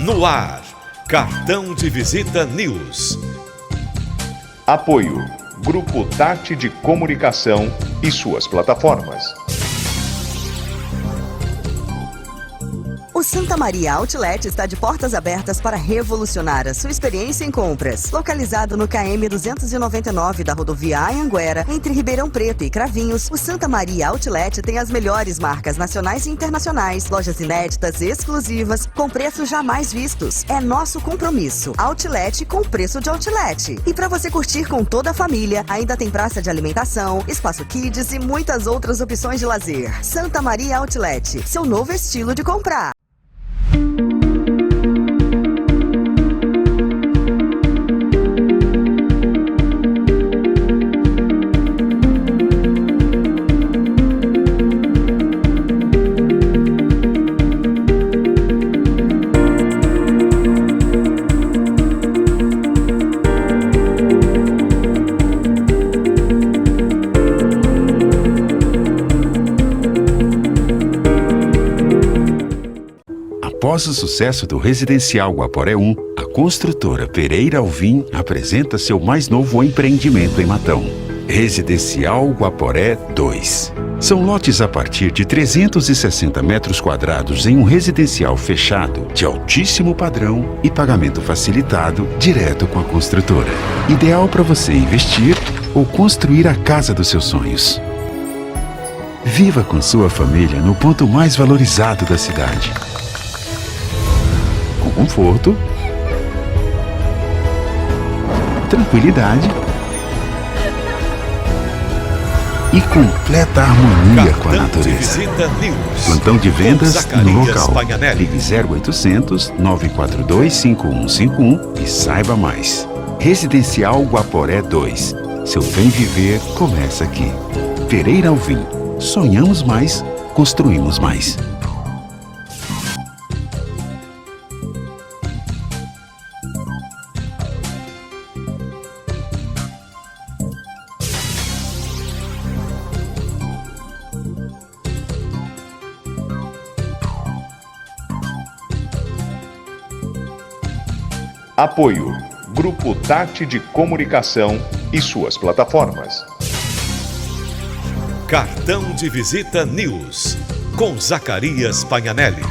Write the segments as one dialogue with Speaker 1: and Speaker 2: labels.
Speaker 1: No ar, Cartão de Visita News.
Speaker 2: Apoio, Grupo Tati de Comunicação e suas plataformas.
Speaker 3: O Santa Maria Outlet está de portas abertas para revolucionar a sua experiência em compras. Localizado no KM 299 da rodovia Anhanguera, entre Ribeirão Preto e Cravinhos, o Santa Maria Outlet tem as melhores marcas nacionais e internacionais, lojas inéditas e exclusivas, com preços jamais vistos. É nosso compromisso. Outlet com preço de outlet. E para você curtir com toda a família, ainda tem praça de alimentação, espaço kids e muitas outras opções de lazer. Santa Maria Outlet, seu novo estilo de comprar.
Speaker 4: Após o sucesso do Residencial Guaporé 1, a construtora Pereira Alvim apresenta seu mais novo empreendimento em Matão, Residencial Guaporé 2. São lotes a partir de 360 metros quadrados em um residencial fechado, de altíssimo padrão e pagamento facilitado direto com a construtora. Ideal para você investir ou construir a casa dos seus sonhos. Viva com sua família no ponto mais valorizado da cidade. Conforto, tranquilidade e completa harmonia com a natureza. Plantão de vendas no local. Ligue 0800 942 5151 e saiba mais. Residencial Guaporé 2. Seu bem viver começa aqui. Pereira Alvim. Sonhamos mais, construímos mais.
Speaker 2: Apoio, Grupo Tati de Comunicação e suas plataformas.
Speaker 1: Cartão de Visita News, com Zacarias Pagnanelli.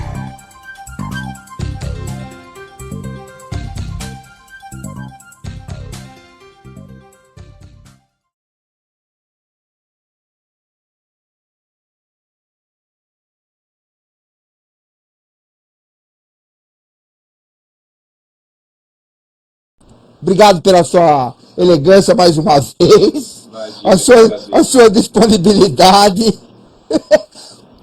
Speaker 5: Obrigado pela sua elegância mais uma vez, a sua disponibilidade.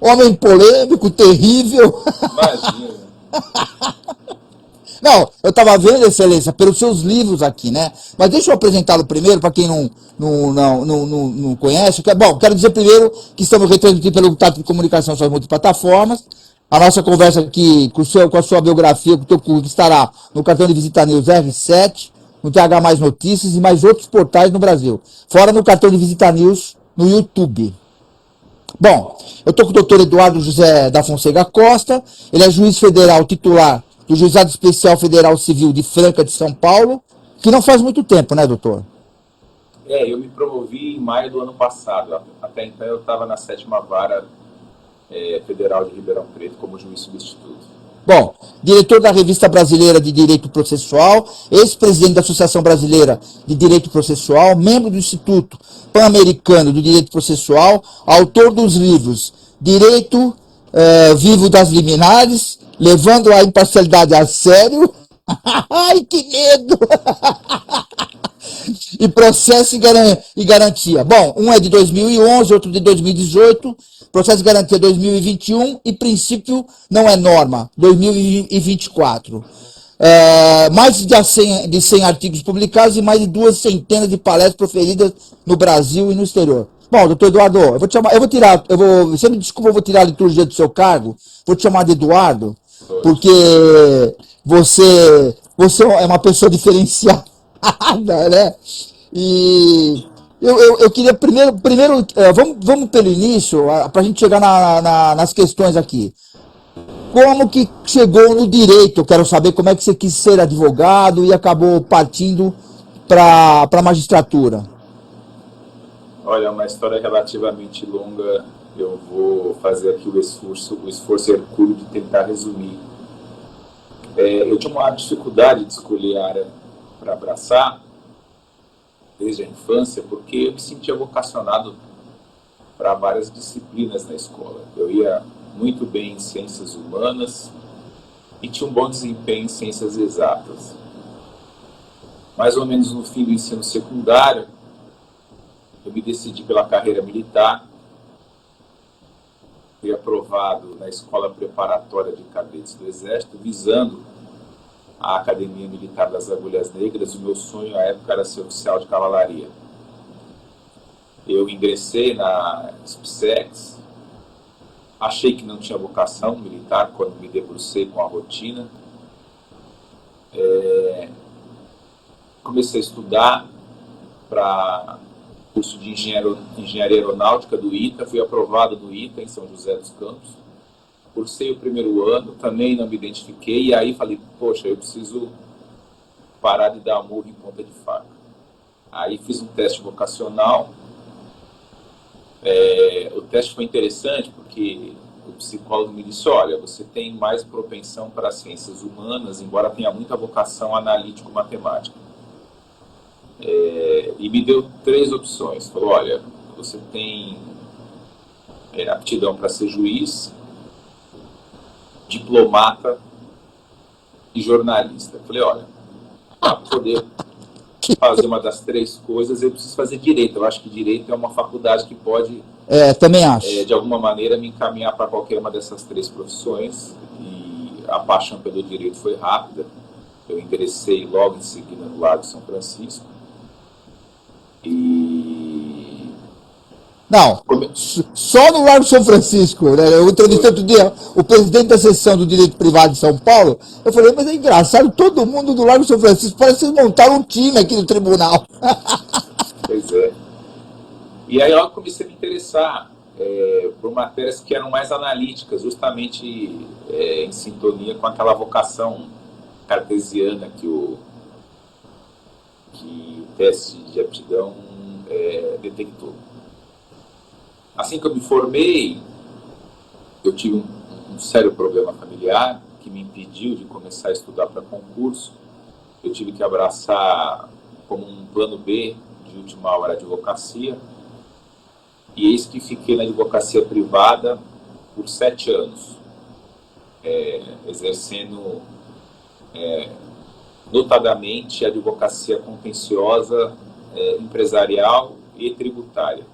Speaker 5: Homem polêmico, terrível.
Speaker 6: Imagina.
Speaker 5: Não, eu estava vendo, Excelência, pelos seus livros aqui, né? Mas deixa eu apresentá-lo primeiro, para quem não conhece. Bom, quero dizer primeiro que estamos retransmitindo pelo Tato de Comunicação suas multiplataformas. A nossa conversa aqui com a sua biografia, com o teu curso, estará no Cartão de Visita News R7, no TH Mais Notícias e mais outros portais no Brasil. Fora no Cartão de Visita News no YouTube. Bom, eu estou com o doutor Eduardo José da Fonseca Costa. Ele é juiz federal titular do Juizado Especial Federal Civil de Franca de São Paulo, que não faz muito tempo, né, doutor?
Speaker 6: Eu me promovi em maio do ano passado. Até então eu estava na 7ª Vara Federal de Ribeirão Preto como juiz substituto.
Speaker 5: Bom, diretor da Revista Brasileira de Direito Processual, ex-presidente da Associação Brasileira de Direito Processual, membro do Instituto Pan-Americano do Direito Processual, autor dos livros Direito Vivo das Liminares, Levando a Imparcialidade a Sério, ai que medo, e Processo e Garantia. Bom, um é de 2011, outro de 2018, Processo de Garantia 2021 e Princípio Não é Norma 2024. Mais de 100 artigos publicados e mais de 2 centenas de palestras proferidas no Brasil e no exterior. Bom, doutor Eduardo, você me desculpa, eu vou tirar a liturgia do seu cargo, vou te chamar de Eduardo, porque você é uma pessoa diferenciada, né? E eu queria primeiro vamos pelo início, para a gente chegar nas questões aqui. como que chegou no direito? Eu quero saber como é que você quis ser advogado e acabou partindo para a magistratura.
Speaker 6: Olha, é uma história relativamente longa. Eu vou fazer aqui o esforço hercúleo de tentar resumir. Eu tinha uma dificuldade de escolher a área para abraçar desde a infância, porque eu me sentia vocacionado para várias disciplinas na escola. Eu ia muito bem em ciências humanas e tinha um bom desempenho em ciências exatas. Mais ou menos no fim do ensino secundário, eu me decidi pela carreira militar. Fui aprovado na Escola Preparatória de Cadetes do Exército, visando a Academia Militar das Agulhas Negras. O meu sonho, à época, era ser oficial de cavalaria. Eu ingressei na SPSEX, achei que não tinha vocação militar quando me debrucei com a rotina. Comecei a estudar para curso de engenharia aeronáutica do ITA, fui aprovado no ITA, em São José dos Campos. Cursei o primeiro ano, também não me identifiquei, e aí falei, poxa, eu preciso parar de dar murro em ponta de faca. Aí fiz um teste vocacional. O teste foi interessante porque o psicólogo me disse, olha, você tem mais propensão para as ciências humanas, embora tenha muita vocação analítico-matemática. E me deu 3 opções. Falou, olha, você tem aptidão para ser juiz, diplomata e jornalista. Falei, olha, para poder fazer uma das 3 coisas, eu preciso fazer direito. Eu acho que direito é uma faculdade que pode,
Speaker 5: também acho.
Speaker 6: De alguma maneira, me encaminhar para qualquer uma dessas 3 profissões. E a paixão pelo direito foi rápida. Eu ingressei logo em seguida no Largo São Francisco.
Speaker 5: Não, só no Largo São Francisco, né? Eu entrevistei outro dia o presidente da seção do direito privado de São Paulo. Eu falei, mas é engraçado, todo mundo do Largo São Francisco parece que eles montaram um time aqui no tribunal.
Speaker 6: Pois é. E aí eu comecei a me interessar por matérias que eram mais analíticas, justamente em sintonia com aquela vocação cartesiana que o teste de aptidão detectou. Assim que eu me formei, eu tive um sério problema familiar que me impediu de começar a estudar para concurso. Eu tive que abraçar como um plano B de última hora a advocacia. E eis que fiquei na advocacia privada por 7 anos, exercendo notadamente a advocacia contenciosa, empresarial e tributária.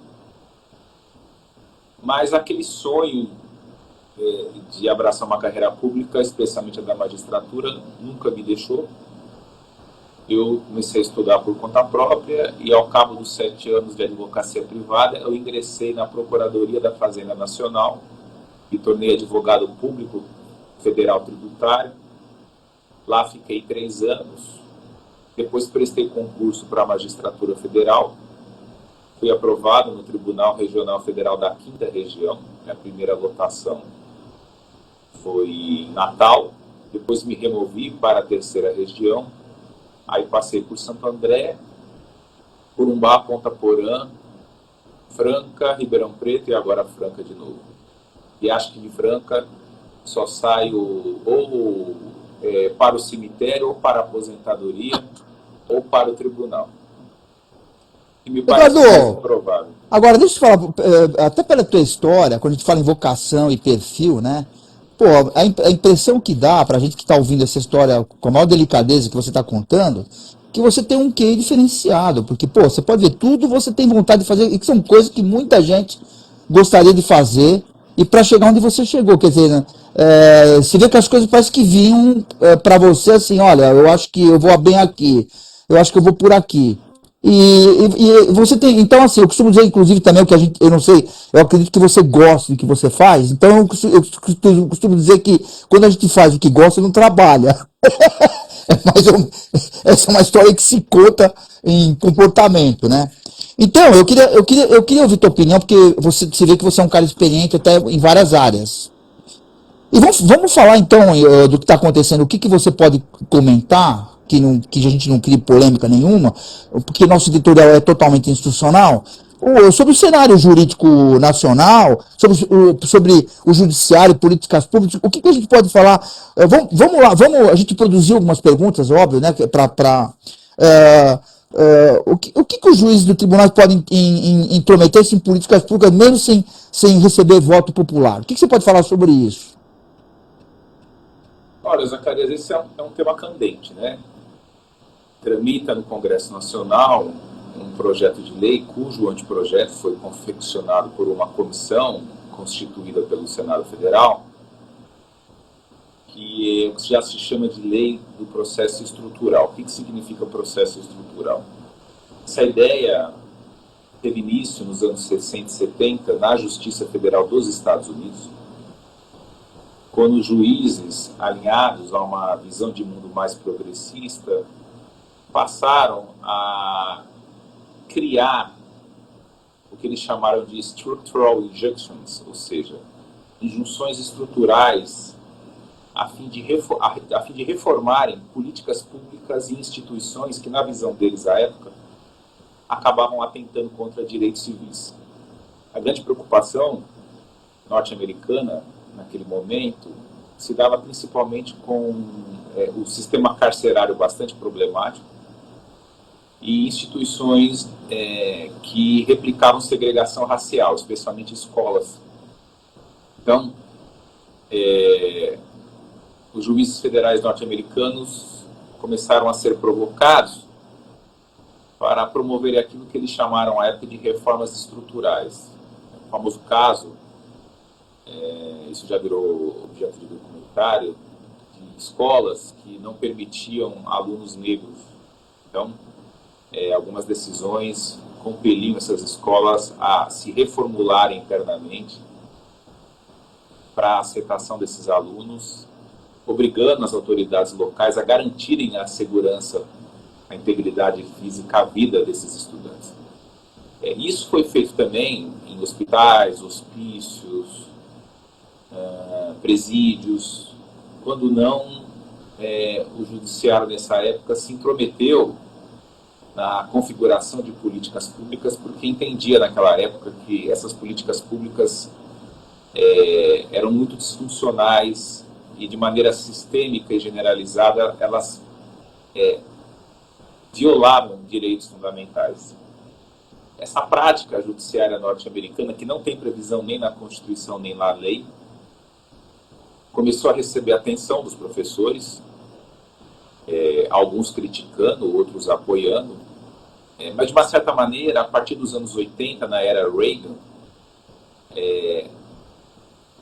Speaker 6: Mas aquele sonho de abraçar uma carreira pública, especialmente a da magistratura, nunca me deixou. Eu comecei a estudar por conta própria e, ao cabo dos 7 anos de advocacia privada, eu ingressei na Procuradoria da Fazenda Nacional e tornei advogado público federal tributário. Lá fiquei 3 anos. Depois prestei concurso para a magistratura federal. Fui aprovado no Tribunal Regional Federal da 5ª Região. Minha primeira lotação foi em Natal. Depois me removi para a 3ª Região. Aí passei por Santo André, Corumbá, Ponta Porã, Franca, Ribeirão Preto e agora Franca de novo. E acho que de Franca só saio ou para o cemitério, ou para a aposentadoria, ou para o tribunal. E me parece mais provável.
Speaker 5: Agora, deixa eu falar, até pela tua história, quando a gente fala em vocação e perfil, né? Pô, a impressão que dá pra gente que tá ouvindo essa história com a maior delicadeza que você tá contando, que você tem um QI diferenciado, porque, pô, você pode ver tudo, você tem vontade de fazer, e que são coisas que muita gente gostaria de fazer, e para chegar onde você chegou, quer dizer, né? Você vê que as coisas parecem que vinham para você assim, olha, eu acho que eu vou bem aqui, eu acho que eu vou por aqui. E você tem, então assim, eu costumo dizer, inclusive, também, que eu não sei, eu acredito que você gosta do que você faz, então eu costumo dizer que quando a gente faz o que gosta, não trabalha. Essa é uma história que se conta em comportamento, né? Então, eu queria ouvir tua opinião, porque você vê que você é um cara experiente até em várias áreas. E vamos falar então do que está acontecendo. O que você pode comentar, que a gente não crie polêmica nenhuma, porque nosso editorial é totalmente institucional, sobre o cenário jurídico nacional, sobre o judiciário, políticas públicas. O que a gente pode falar? Vamos lá, a gente produziu algumas perguntas, óbvio, né, o que os juízes do tribunal podem intrometer-se em políticas públicas, mesmo sem receber voto popular? O que você pode falar sobre isso?
Speaker 6: Olha, Zacarias, esse é um tema candente, né? Tramita no Congresso Nacional um projeto de lei cujo anteprojeto foi confeccionado por uma comissão constituída pelo Senado Federal, que já se chama de Lei do Processo Estrutural. O que significa processo estrutural? Essa ideia teve início nos anos 60 e 70 na Justiça Federal dos Estados Unidos, quando os juízes, alinhados a uma visão de mundo mais progressista, passaram a criar o que eles chamaram de structural injunctions, ou seja, injunções estruturais a fim de reformarem políticas públicas e instituições que, na visão deles à época, acabavam atentando contra direitos civis. A grande preocupação norte-americana, naquele momento, se dava principalmente com o sistema carcerário bastante problemático e instituições que replicavam segregação racial, especialmente escolas. Então, os juízes federais norte-americanos começaram a ser provocados para promover aquilo que eles chamaram à época de reformas estruturais. O famoso caso, isso já virou objeto de documentário, de escolas que não permitiam alunos negros. Então, algumas decisões compeliam essas escolas a se reformularem internamente para a aceitação desses alunos, obrigando as autoridades locais a garantirem a segurança, a integridade física, a vida desses estudantes. Isso foi feito também em hospitais, hospícios, presídios, quando não o judiciário nessa época se intrometeu na configuração de políticas públicas, porque entendia naquela época que essas políticas públicas eram muito disfuncionais e, de maneira sistêmica e generalizada, elas violavam direitos fundamentais. Essa prática judiciária norte-americana, que não tem previsão nem na Constituição nem na lei, começou a receber a atenção dos professores, alguns criticando, outros apoiando, mas, de uma certa maneira, a partir dos anos 80, na era Reagan,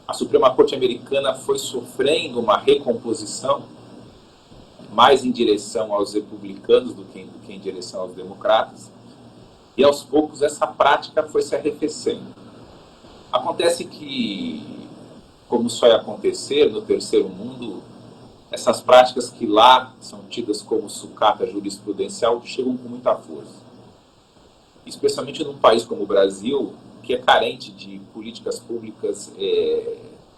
Speaker 6: a Suprema Corte americana foi sofrendo uma recomposição mais em direção aos republicanos do que em direção aos democratas, e aos poucos essa prática foi se arrefecendo. Acontece que, como só ia acontecer no terceiro mundo, essas práticas que lá são tidas como sucata jurisprudencial chegam com muita força. Especialmente num país como o Brasil, que é carente de políticas públicas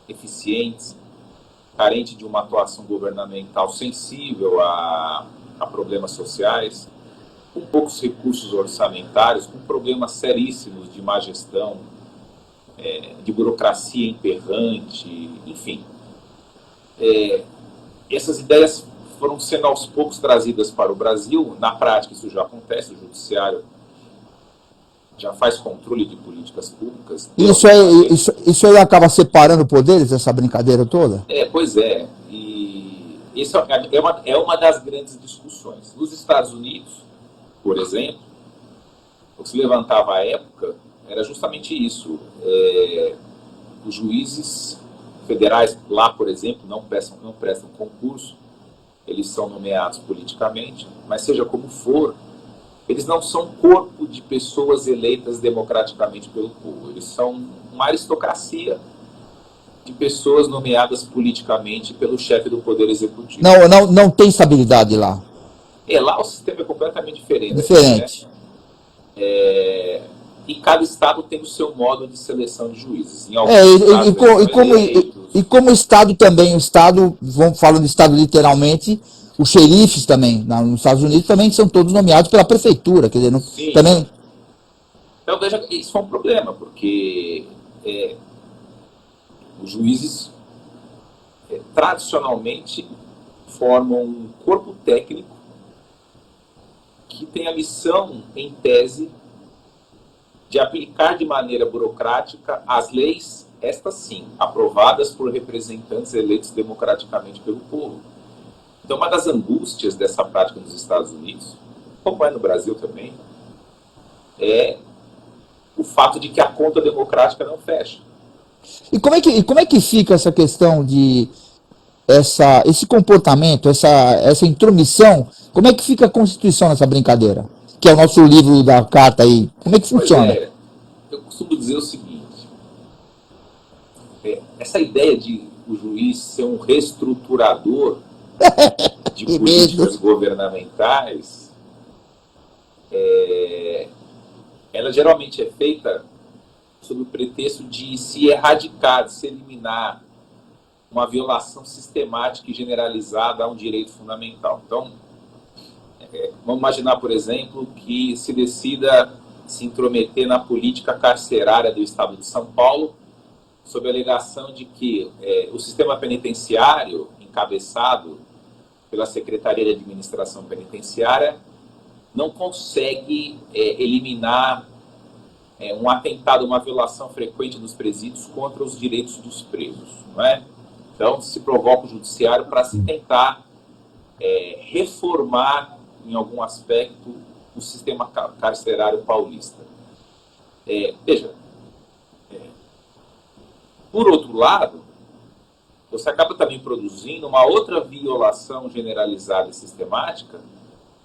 Speaker 6: eficientes, carente de uma atuação governamental sensível a problemas sociais, com poucos recursos orçamentários, com problemas seríssimos de má gestão, de burocracia emperrante, enfim. Essas ideias foram sendo aos poucos trazidas para o Brasil. Na prática, isso já acontece, o judiciário já faz controle de políticas públicas.
Speaker 5: Isso aí acaba separando poderes, essa brincadeira toda?
Speaker 6: Pois é. E isso é uma das grandes discussões. Nos Estados Unidos, por exemplo, o que se levantava à época era justamente isso. Os juízes federais lá, por exemplo, não prestam concurso, eles são nomeados politicamente, mas seja como for, eles não são corpo de pessoas eleitas democraticamente pelo povo, eles são uma aristocracia de pessoas nomeadas politicamente pelo chefe do Poder Executivo.
Speaker 5: Não tem estabilidade lá.
Speaker 6: Lá o sistema é completamente diferente.
Speaker 5: Diferente.
Speaker 6: Né? E cada estado tem o seu modo de seleção de juízes.
Speaker 5: E como o Estado também, vamos falando do Estado literalmente, os xerifes também, nos Estados Unidos, também são todos nomeados pela prefeitura, quer dizer,
Speaker 6: Sim.
Speaker 5: também...
Speaker 6: Então, veja, isso foi um problema, porque os juízes tradicionalmente formam um corpo técnico que tem a missão, em tese, de aplicar de maneira burocrática as leis, estas sim, aprovadas por representantes eleitos democraticamente pelo povo. Então, uma das angústias dessa prática nos Estados Unidos, como é no Brasil também, é o fato de que a conta democrática não fecha.
Speaker 5: E como é que fica essa questão de esse comportamento, essa intromissão, como é que fica a Constituição nessa brincadeira? Que é o nosso livro da carta aí. Como é que funciona?
Speaker 6: Eu costumo dizer o seguinte, essa ideia de o juiz ser um reestruturador de políticas governamentais, ela geralmente é feita sob o pretexto de se erradicar, de se eliminar uma violação sistemática e generalizada a um direito fundamental. Então, vamos imaginar, por exemplo, que se decida se intrometer na política carcerária do Estado de São Paulo, sob a alegação de que o sistema penitenciário, encabeçado pela Secretaria de Administração Penitenciária, não consegue eliminar um atentado, uma violação frequente dos presídios contra os direitos dos presos, não é? Então, se provoca o judiciário para se tentar reformar, em algum aspecto, o sistema carcerário paulista. Veja, por outro lado, você acaba também produzindo uma outra violação generalizada e sistemática,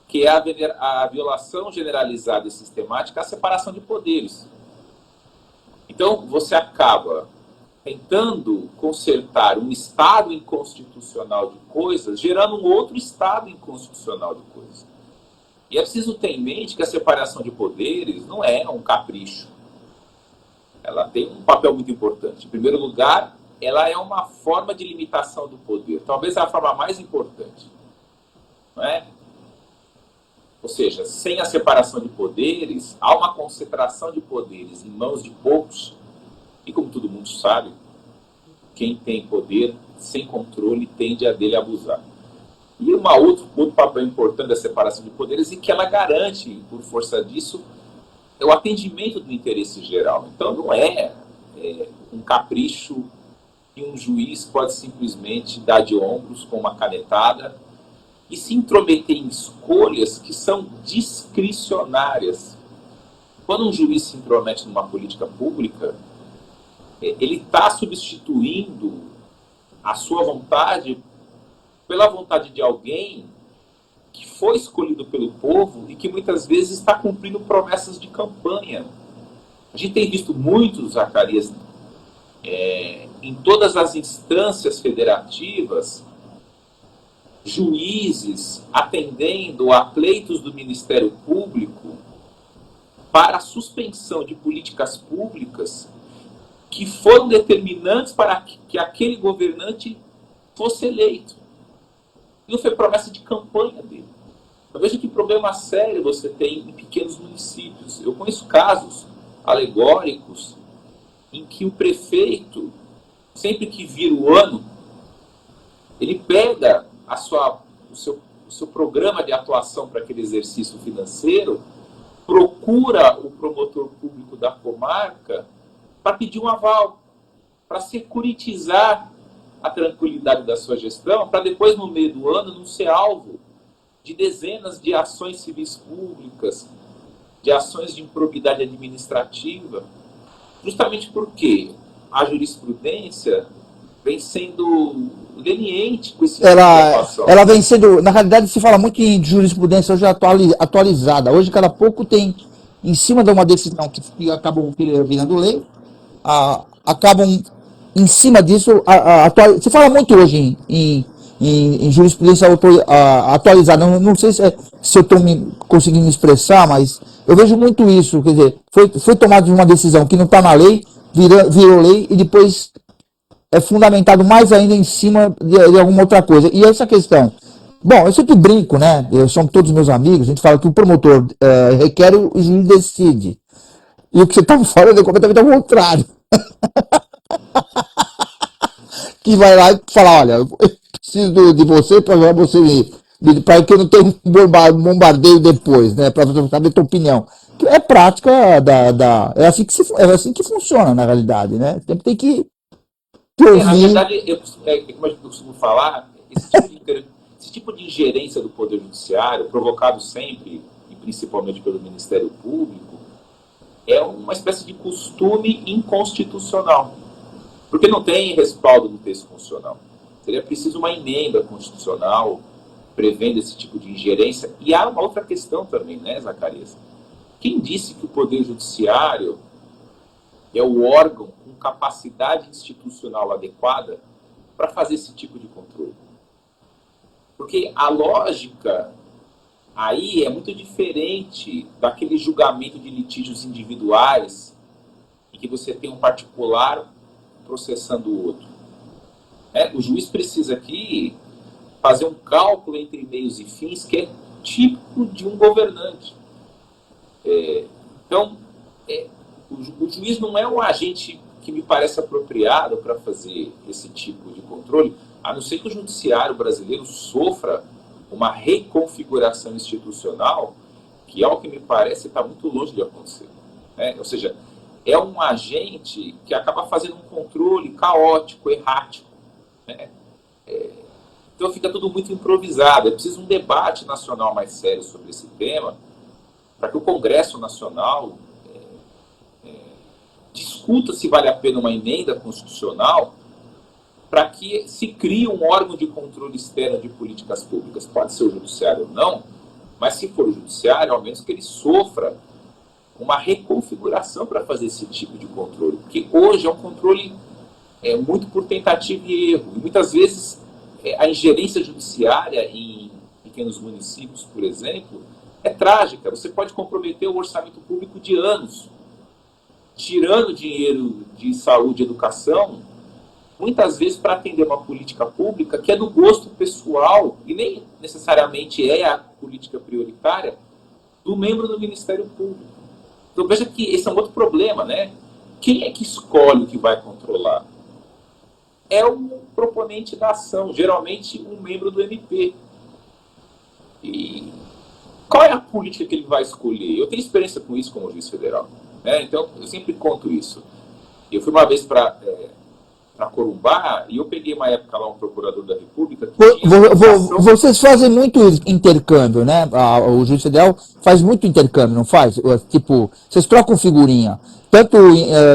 Speaker 6: que é a violação generalizada e sistemática à separação de poderes. Então, você acaba tentando consertar um estado inconstitucional de coisas, gerando um outro estado inconstitucional de coisas. E é preciso ter em mente que a separação de poderes não é um capricho. Ela tem um papel muito importante. Em primeiro lugar, ela é uma forma de limitação do poder. Talvez a forma mais importante. Não é? Ou seja, sem a separação de poderes, há uma concentração de poderes em mãos de poucos. E como todo mundo sabe, quem tem poder sem controle tende a dele abusar. E outro papel importante da separação de poderes é que ela garante, por força disso, o atendimento do interesse geral. Então não é um capricho que um juiz pode simplesmente dar de ombros com uma canetada e se intrometer em escolhas que são discricionárias. Quando um juiz se intromete numa política pública, ele está substituindo a sua vontade pela vontade de alguém que foi escolhido pelo povo e que muitas vezes está cumprindo promessas de campanha. A gente tem visto muitos, Zacarias, em todas as instâncias federativas, juízes atendendo a pleitos do Ministério Público para a suspensão de políticas públicas que foram determinantes para que aquele governante fosse eleito. E não foi promessa de campanha dele. Eu vejo que problema sério você tem em pequenos municípios. Eu conheço casos alegóricos em que o prefeito, sempre que vira o ano, ele pega o seu programa de atuação para aquele exercício financeiro, procura o promotor público da comarca para pedir um aval, para securitizar a tranquilidade da sua gestão, para depois, no meio do ano, não ser alvo de dezenas de ações civis públicas, de ações de improbidade administrativa, justamente porque a jurisprudência vem sendo leniente com esse tipo de atuação.
Speaker 5: Ela vem sendo, na realidade, se fala muito em jurisprudência hoje atualizada. Hoje, cada pouco tem, em cima de uma decisão que acabam virando lei, acabam em cima disso, se fala muito hoje em jurisprudência atualizada. Não sei se eu estou conseguindo me expressar, mas eu vejo muito isso. Quer dizer, foi tomada uma decisão que não está na lei, virou lei, e depois é fundamentado mais ainda em cima de alguma outra coisa. E essa questão, bom, eu sempre brinco, né? São todos meus amigos, a gente fala que o promotor requer, o juiz decide. E o que você está falando é completamente ao contrário. Que vai lá e fala, olha, eu preciso de você para você para que eu não tenha um bombardeio depois, né? Para você saber a tua opinião. Que é prática é assim que é assim que funciona na realidade, né? Sempre tem que ouvir.
Speaker 6: Na verdade, como eu costumo falar, esse tipo de ingerência do Poder Judiciário, provocado sempre, e principalmente pelo Ministério Público, é uma espécie de costume inconstitucional. Porque não tem respaldo no texto constitucional. Seria preciso uma emenda constitucional prevendo esse tipo de ingerência. E há uma outra questão também, né, Zacarias? Quem disse que o Poder Judiciário é o órgão com capacidade institucional adequada para fazer esse tipo de controle? Porque a lógica aí é muito diferente daquele julgamento de litígios individuais em que você tem um particular processando o outro. O juiz precisa aqui fazer um cálculo entre meios e fins que é típico de um governante. Então, o juiz não é um agente que me parece apropriado para fazer esse tipo de controle, a não ser que o judiciário brasileiro sofra uma reconfiguração institucional que, ao que me parece, está muito longe de acontecer. Ou seja, é um agente que acaba fazendo um controle caótico, errático. Então fica tudo muito improvisado. É preciso um debate nacional mais sério sobre esse tema, para que o Congresso Nacional discuta se vale a pena uma emenda constitucional para que se crie um órgão de controle externo de políticas públicas. Pode ser o judiciário ou não, mas se for o judiciário, ao menos que ele sofra uma reconfiguração para fazer esse tipo de controle. Porque hoje é um controle muito por tentativa e erro. E muitas vezes a ingerência judiciária em pequenos municípios, por exemplo, é trágica. Você pode comprometer o orçamento público de anos, tirando dinheiro de saúde e educação, muitas vezes para atender uma política pública que é do gosto pessoal e nem necessariamente é a política prioritária do membro do Ministério Público. Então veja que esse é um outro problema, né? Quem é que escolhe o que vai controlar? É o proponente da ação, geralmente um membro do MP. E qual é a política que ele vai escolher? Eu tenho experiência com isso como juiz federal, né? Então eu sempre conto isso. Eu fui uma vez para Corumbá e eu peguei uma época lá um procurador da República que tinha
Speaker 5: vocês fazem muito intercâmbio, né? O juiz federal faz muito intercâmbio, não faz? Tipo, vocês trocam figurinha, tanto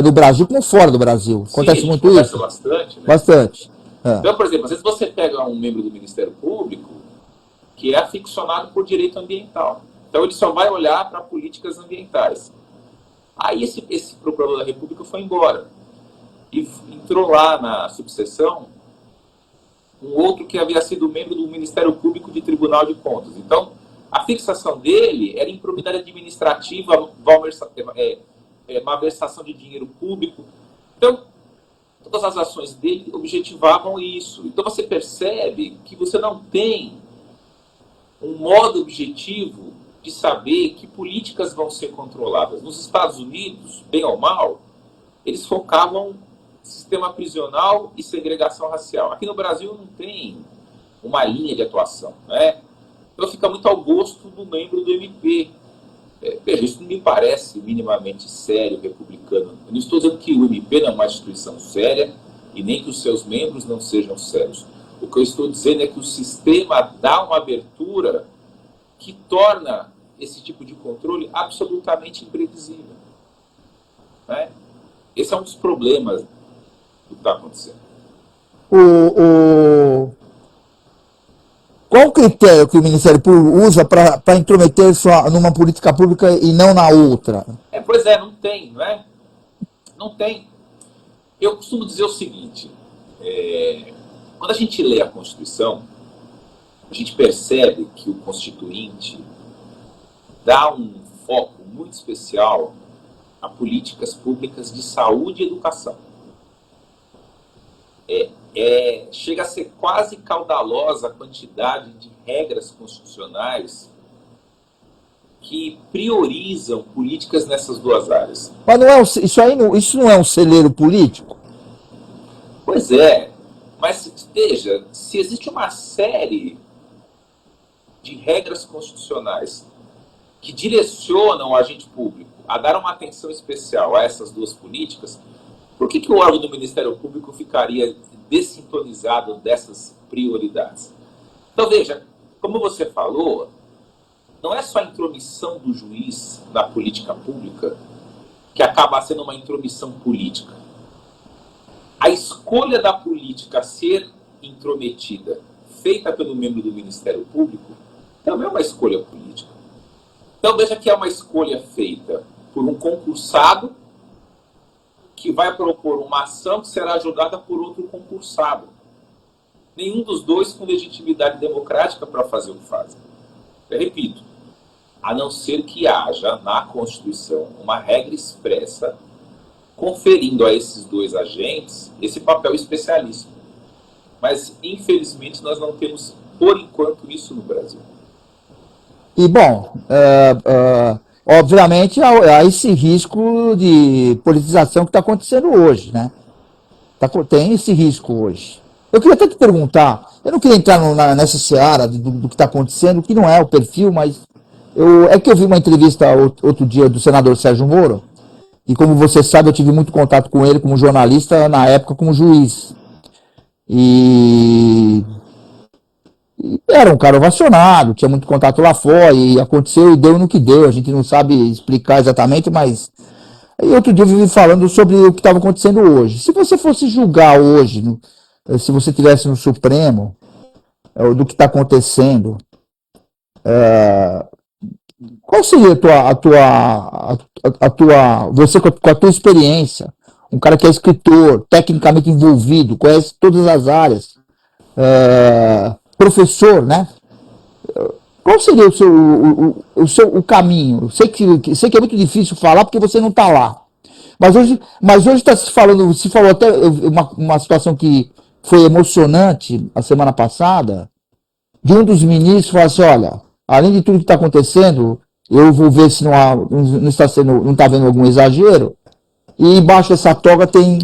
Speaker 5: no Brasil como fora do Brasil.
Speaker 6: Sim,
Speaker 5: acontece muito isso?
Speaker 6: Bastante, né?
Speaker 5: Bastante.
Speaker 6: Então, por exemplo, às vezes você pega um membro do Ministério Público que é aficionado por direito ambiental. Então ele só vai olhar para políticas ambientais. Aí esse procurador da República foi embora. E entrou lá na subseção um outro que havia sido membro do Ministério Público de Tribunal de Contas. Então, a fixação dele era improbidade administrativa, malversação de dinheiro público. Então, todas as ações dele objetivavam isso. Então, você percebe que você não tem um modo objetivo de saber que políticas vão ser controladas. Nos Estados Unidos, bem ou mal, eles focavam sistema prisional e segregação racial. Aqui no Brasil não tem uma linha de atuação, né? Então fica muito ao gosto do membro do MP. Isso não me parece minimamente sério, republicano. Eu não estou dizendo que o MP não é uma instituição séria e nem que os seus membros não sejam sérios. O que eu estou dizendo é que o sistema dá uma abertura que torna esse tipo de controle absolutamente imprevisível, né? Esse é um dos problemas do que está acontecendo.
Speaker 5: Qual o critério que o Ministério Público usa para intrometer só numa política pública e não na outra?
Speaker 6: Pois é, não tem, não é? Não tem. Eu costumo dizer o seguinte, quando a gente lê a Constituição, a gente percebe que o Constituinte dá um foco muito especial a políticas públicas de saúde e educação. chega a ser quase caudalosa a quantidade de regras constitucionais que priorizam políticas nessas duas áreas.
Speaker 5: Mas não é isso não é um celeiro político?
Speaker 6: Pois é, mas veja, se existe uma série de regras constitucionais que direcionam o agente público a dar uma atenção especial a essas duas políticas, por que o órgão do Ministério Público ficaria dessintonizado dessas prioridades? Então, veja, como você falou, não é só a intromissão do juiz na política pública que acaba sendo uma intromissão política. A escolha da política a ser intrometida, feita pelo membro do Ministério Público, também é uma escolha política. Então, veja que é uma escolha feita por um concursado que vai propor uma ação que será julgada por outro concursado. Nenhum dos dois com legitimidade democrática para fazer o que fazem. Eu repito, a não ser que haja na Constituição uma regra expressa conferindo a esses dois agentes esse papel especialíssimo. Mas, infelizmente, nós não temos, por enquanto, isso no Brasil.
Speaker 5: E, bom, obviamente há esse risco de politização que está acontecendo hoje, né? Tem esse risco hoje. Eu queria até te perguntar, eu não queria entrar nessa seara do que está acontecendo, que não é o perfil, mas é que eu vi uma entrevista outro dia do senador Sérgio Moro, e como você sabe, eu tive muito contato com ele como jornalista, na época como juiz. E era um cara ovacionado, tinha muito contato lá fora, e aconteceu e deu no que deu, a gente não sabe explicar exatamente, mas... E outro dia eu vivi falando sobre o que estava acontecendo hoje. Se você fosse julgar hoje, se você estivesse no Supremo, do que está acontecendo, qual seria você com a tua experiência, um cara que é escritor, tecnicamente envolvido, conhece todas as áreas, professor, né? Qual seria o caminho? Sei que é muito difícil falar porque você não está lá. Mas hoje está se falou até uma situação que foi emocionante a semana passada, de um dos ministros falar assim, olha, além de tudo que está acontecendo, eu vou ver se não está havendo algum exagero, e embaixo dessa toga tem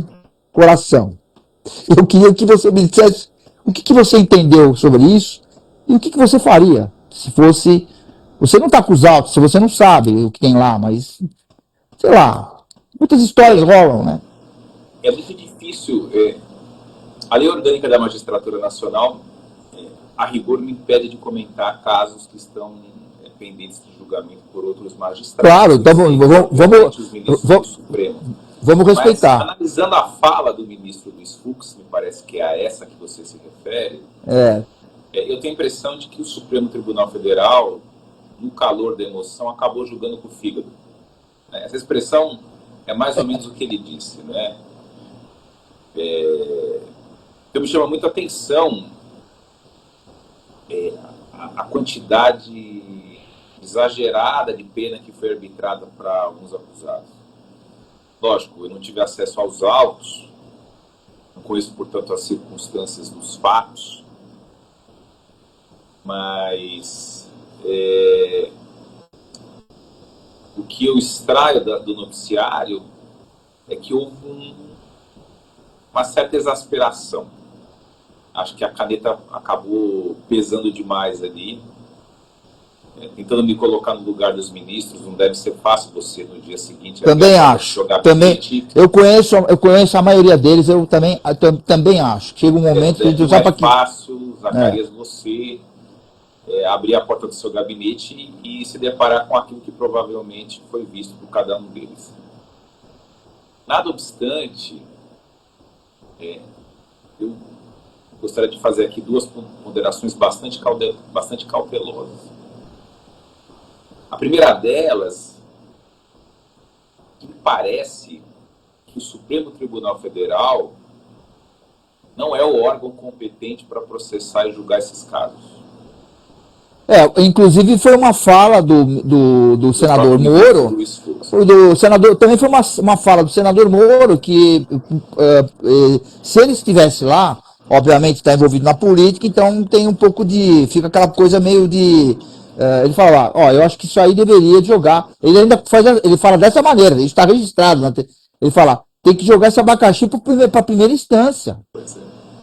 Speaker 5: coração. Eu queria que você me dissesse o que você entendeu sobre isso e o que você faria se fosse... Você não está com os autos, se você não sabe o que tem lá, mas, sei lá, muitas histórias rolam, né?
Speaker 6: É muito difícil. A Lei Orgânica da Magistratura Nacional, a rigor, me impede de comentar casos que estão pendentes de julgamento por outros magistrados.
Speaker 5: Claro, então vamos respeitar.
Speaker 6: Mas, analisando a fala do ministro Luiz Fux, me parece que é a essa que você se refere, eu tenho a impressão de que o Supremo Tribunal Federal, no calor da emoção, acabou julgando com o fígado. Essa expressão é mais ou menos o que ele disse, né? Então me chama muito a atenção a quantidade exagerada de pena que foi arbitrada para alguns acusados. Lógico, eu não tive acesso aos autos, não conheço, portanto, as circunstâncias dos fatos, mas o que eu extraio do noticiário é que houve uma certa exasperação. Acho que a caneta acabou pesando demais ali. Tentando me colocar no lugar dos ministros, não deve ser fácil você no dia seguinte...
Speaker 5: Também acho. Eu conheço a maioria deles, eu também acho. Chega um momento que...
Speaker 6: Não é fácil, Zacarias, você abrir a porta do seu gabinete e se deparar com aquilo que provavelmente foi visto por cada um deles. Nada obstante, eu gostaria de fazer aqui duas ponderações bastante cautelosas. A primeira delas, que me parece que o Supremo Tribunal Federal não é o órgão competente para processar e julgar esses casos.
Speaker 5: Inclusive foi uma fala do senador Moro, também foi uma fala do senador Moro que se ele estivesse lá, obviamente está envolvido na política, então tem um pouco de, fica aquela coisa meio de, ele fala, ó, eu acho que isso aí deveria jogar, ele ainda faz, ele fala dessa maneira, isso está registrado, ele fala, tem que jogar esse abacaxi para a primeira instância.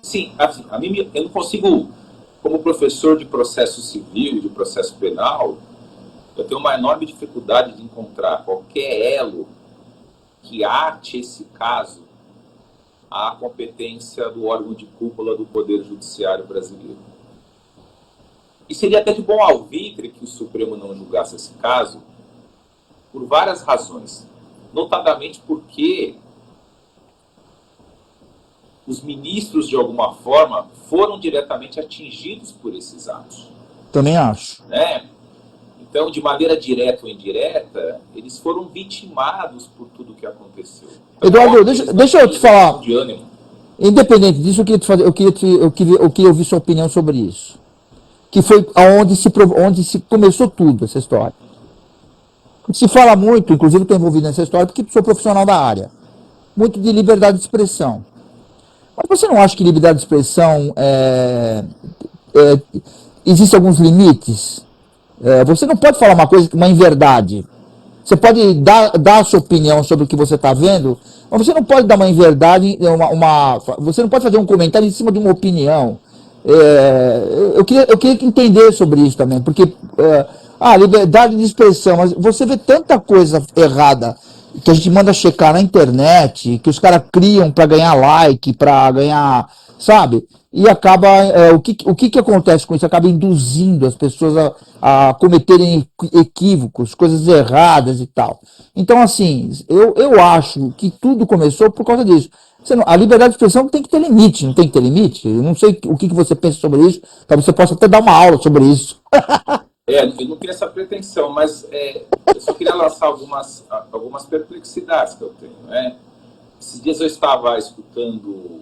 Speaker 6: Sim, assim, eu não consigo, como professor de processo civil, de processo penal, eu tenho uma enorme dificuldade de encontrar qualquer elo que ate esse caso à competência do órgão de cúpula do Poder Judiciário brasileiro. E seria até de bom alvitre que o Supremo não julgasse esse caso por várias razões, notadamente porque os ministros, de alguma forma, foram diretamente atingidos por esses atos.
Speaker 5: Também acho.
Speaker 6: Né? Então, de maneira direta ou indireta, eles foram vitimados por tudo que aconteceu. Então,
Speaker 5: Eduardo, deixa eu te falar.
Speaker 6: De ânimo.
Speaker 5: Independente disso, eu queria ouvir sua opinião sobre isso. Que foi onde se começou tudo, essa história. Se fala muito, inclusive estou envolvido nessa história, porque sou profissional da área. Muito de liberdade de expressão. Mas você não acha que liberdade de expressão existem alguns limites? Você não pode falar uma coisa, uma inverdade. Você pode dar a sua opinião sobre o que você está vendo, mas você não pode dar uma inverdade, você não pode fazer um comentário em cima de uma opinião. Eu queria entender sobre isso também, porque liberdade de expressão, mas você vê tanta coisa errada que a gente manda checar na internet, que os caras criam para ganhar like, para ganhar, sabe? E acaba, o que acontece com isso? Acaba induzindo as pessoas a cometerem equívocos, coisas erradas e tal. Então, assim, eu acho que tudo começou por causa disso. A liberdade de expressão tem que ter limite, não tem que ter limite? Eu não sei o que você pensa sobre isso, talvez você possa até dar uma aula sobre isso.
Speaker 6: Eu não queria essa pretensão, mas eu só queria lançar algumas perplexidades que eu tenho. Né? Esses dias eu estava escutando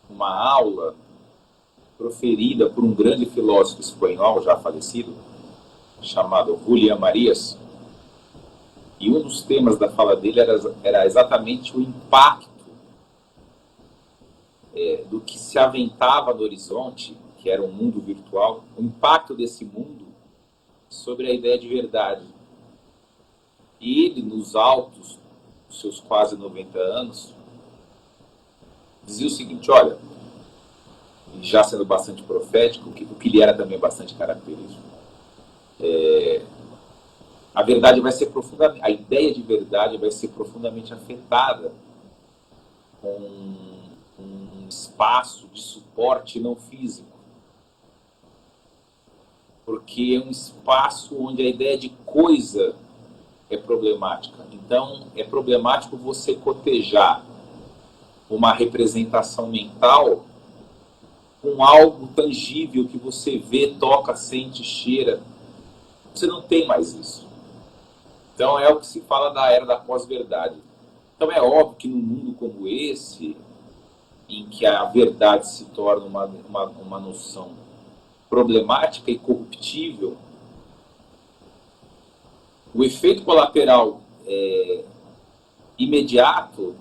Speaker 6: uma aula proferida por um grande filósofo espanhol, já falecido, chamado Julián Marías, e um dos temas da fala dele era exatamente o impacto do que se aventava no horizonte, que era um mundo virtual, o impacto desse mundo sobre a ideia de verdade. E ele, nos altos dos seus quase 90 anos, dizia o seguinte, olha, já sendo bastante profético, o que lhe era também bastante característico, a verdade vai ser a ideia de verdade vai ser profundamente afetada com um espaço de suporte não físico. Porque é um espaço onde a ideia de coisa é problemática. Então, é problemático você cotejar uma representação mental com algo tangível que você vê, toca, sente, cheira. Você não tem mais isso. Então, é o que se fala da era da pós-verdade. Então, é óbvio que num mundo como esse, em que a verdade se torna uma noção problemática e corruptível, o efeito colateral imediato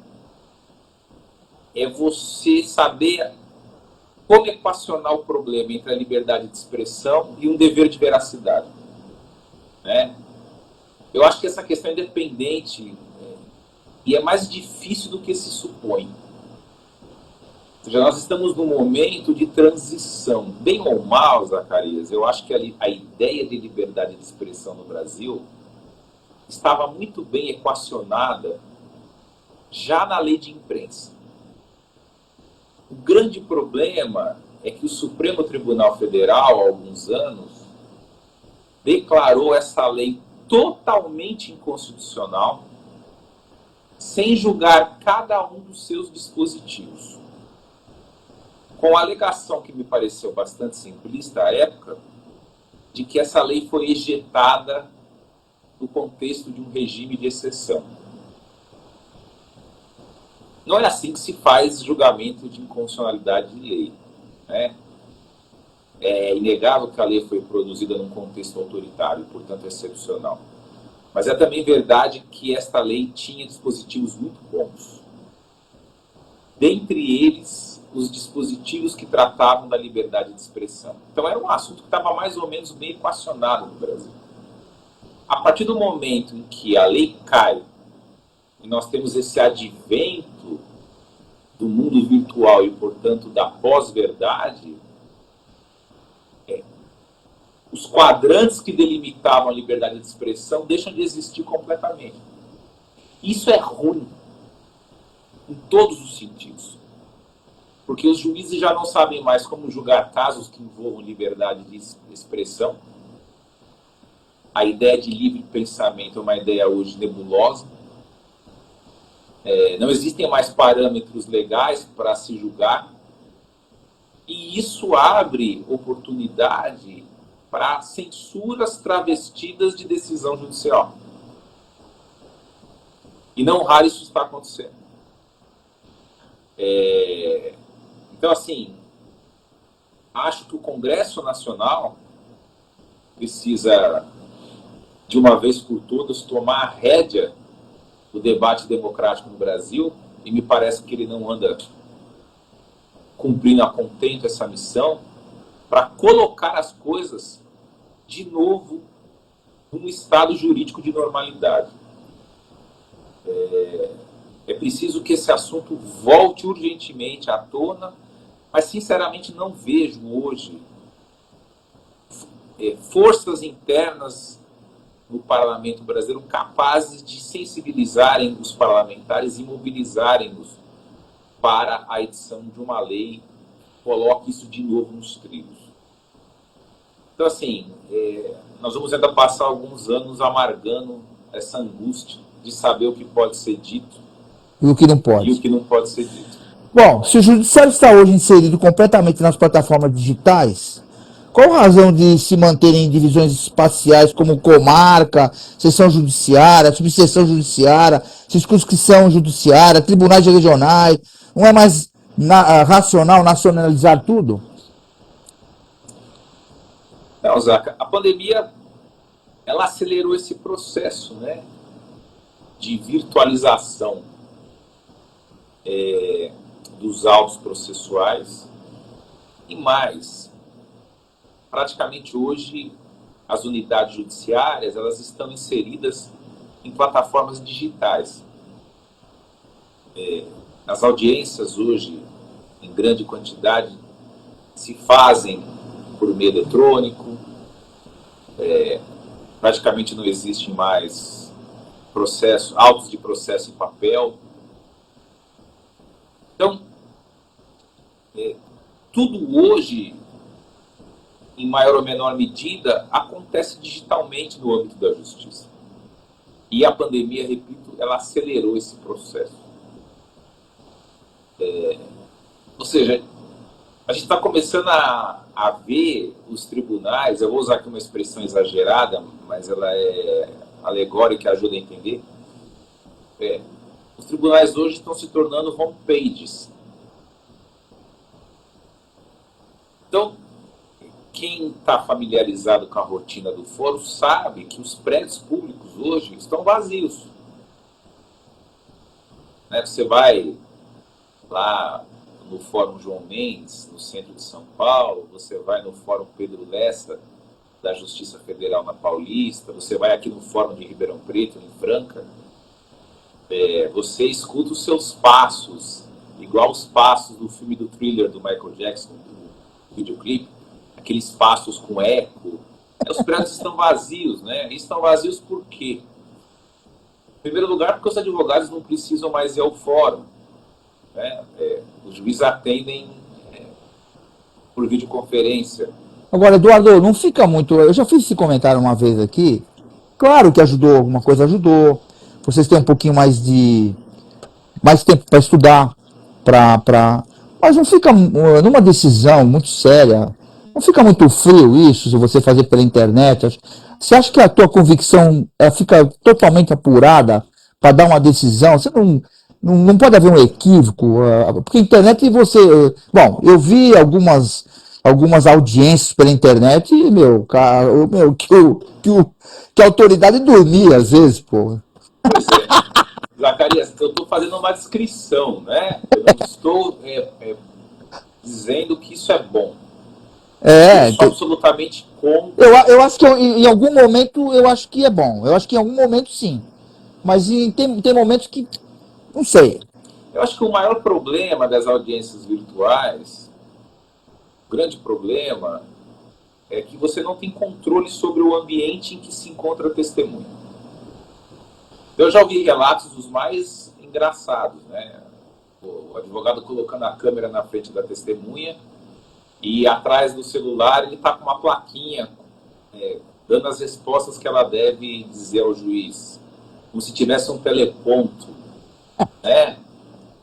Speaker 6: é você saber como equacionar o problema entre a liberdade de expressão e um dever de veracidade. Né? Eu acho que essa questão é independente e é mais difícil do que se supõe. Ou seja, nós estamos num momento de transição. Bem ou mal, Zacarias, eu acho que a ideia de liberdade de expressão no Brasil estava muito bem equacionada já na lei de imprensa. O grande problema é que o Supremo Tribunal Federal, há alguns anos, declarou essa lei totalmente inconstitucional, sem julgar cada um dos seus dispositivos. Com a alegação que me pareceu bastante simplista à época, de que essa lei foi ejetada no contexto de um regime de exceção. Não é assim que se faz julgamento de inconstitucionalidade de lei. Né? É inegável que a lei foi produzida num contexto autoritário, portanto excepcional. Mas é também verdade que esta lei tinha dispositivos muito bons. Dentre eles, os dispositivos que tratavam da liberdade de expressão. Então era um assunto que estava mais ou menos bem equacionado no Brasil. A partir do momento em que a lei cai e nós temos esse advento do mundo virtual e, portanto, da pós-verdade, os quadrantes que delimitavam a liberdade de expressão deixam de existir completamente. Isso é ruim, em todos os sentidos. Porque os juízes já não sabem mais como julgar casos que envolvam liberdade de expressão. A ideia de livre pensamento é uma ideia hoje nebulosa. Não existem mais parâmetros legais para se julgar. E isso abre oportunidade para censuras travestidas de decisão judicial. E não raro isso está acontecendo. Então, assim, acho que o Congresso Nacional precisa, de uma vez por todas, tomar a rédea do debate democrático no Brasil, e me parece que ele não anda cumprindo a contento essa missão, para colocar as coisas de novo num estado jurídico de normalidade. É preciso que esse assunto volte urgentemente à tona, mas sinceramente não vejo hoje forças internas no parlamento brasileiro capazes de sensibilizarem os parlamentares e mobilizarem-nos para a edição de uma lei que coloque isso de novo nos trilhos. Então, assim, nós vamos ainda passar alguns anos amargando essa angústia de saber o que pode ser dito
Speaker 5: E o que não pode.
Speaker 6: e o que não pode ser dito.
Speaker 5: Bom, se o judiciário está hoje inserido completamente nas plataformas digitais, qual a razão de se manterem em divisões espaciais como comarca, seção judiciária, subseção judiciária, circunscrição judiciária, tribunais regionais? Não é mais racional nacionalizar tudo?
Speaker 6: Não, Zaca, a pandemia ela acelerou esse processo, né, de virtualização dos autos processuais e mais. Praticamente hoje as unidades judiciárias elas estão inseridas em plataformas digitais. As audiências hoje, em grande quantidade, se fazem por meio eletrônico, praticamente não existem mais autos de processo em papel. Então, tudo hoje, em maior ou menor medida, acontece digitalmente no âmbito da justiça. E a pandemia, repito, ela acelerou esse processo. Ou seja, a gente está começando a ver os tribunais, eu vou usar aqui uma expressão exagerada, mas ela é alegórica e ajuda a entender. Os tribunais hoje estão se tornando homepages. Então, quem está familiarizado com a rotina do fórum sabe que os prédios públicos hoje estão vazios. Você vai lá no Fórum João Mendes, no centro de São Paulo, você vai no Fórum Pedro Lessa, da Justiça Federal na Paulista, você vai aqui no Fórum de Ribeirão Preto, em Franca, você escuta os seus passos, igual os passos do filme do Thriller do Michael Jackson, do videoclipe, aqueles passos com eco. Os prédios estão vazios, né? E estão vazios por quê? Em primeiro lugar, porque os advogados não precisam mais ir ao fórum. Os juízes atendem por videoconferência.
Speaker 5: Agora, Eduardo, não fica muito... Eu já fiz esse comentário uma vez aqui. Claro que ajudou, alguma coisa ajudou. Vocês têm um pouquinho mais tempo para estudar, mas não fica, numa decisão muito séria, não fica muito frio isso, se você fazer pela internet? Você acha que a tua convicção fica totalmente apurada para dar uma decisão? Você não pode haver um equívoco, porque a internet você... Bom, eu vi algumas audiências pela internet e, que a autoridade dormia às vezes, pô.
Speaker 6: Pois Zacarias, eu estou fazendo uma descrição, né? Eu não estou isso é bom.
Speaker 5: É,
Speaker 6: Eu sou absolutamente contra.
Speaker 5: eu acho que em algum momento eu acho que é bom. Eu acho que em algum momento sim. Mas tem momentos que, não sei.
Speaker 6: Eu acho que o maior problema das audiências virtuais, o grande problema, é que você não tem controle sobre o ambiente em que se encontra a testemunha. Eu já ouvi relatos dos mais engraçados, né? O advogado colocando a câmera na frente da testemunha e atrás do celular ele está com uma plaquinha dando as respostas que ela deve dizer ao juiz, como se tivesse um teleponto, né?